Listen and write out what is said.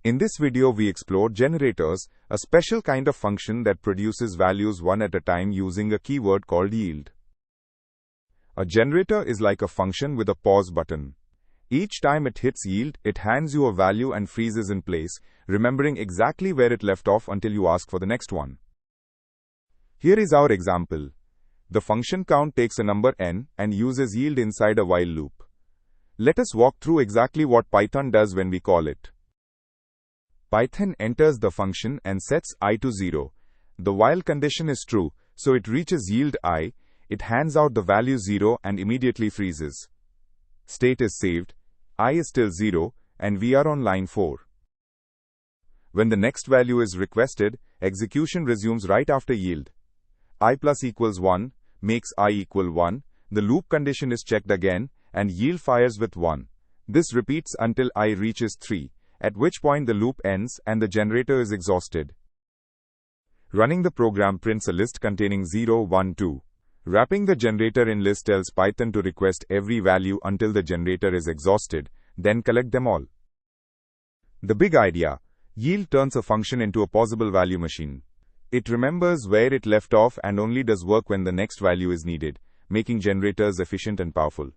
In this video we explore generators, a special kind of function that produces values one at a time using a keyword called yield. A generator is like a function with a pause button. Each time it hits yield, it hands you a value and freezes in place, remembering exactly where it left off until you ask for the next one. Here is our example. The function count takes a number n and uses yield inside a while loop. Let us walk through exactly what Python does when we call it. Python enters the function and sets I to 0. The while condition is true, so it reaches yield I, it hands out the value 0 and immediately freezes. State is saved, I is still 0, and we are on line 4. When the next value is requested, execution resumes right after yield. I plus equals 1 makes I equal 1, the loop condition is checked again, and yield fires with 1. This repeats until I reaches 3, at which point the loop ends and the generator is exhausted. Running the program prints a list containing 0, 1, 2. Wrapping the generator in list tells Python to request every value until the generator is exhausted, then collect them all. The big idea: yield turns a function into a pausable value machine. It remembers where it left off and only does work when the next value is needed, making generators efficient and powerful.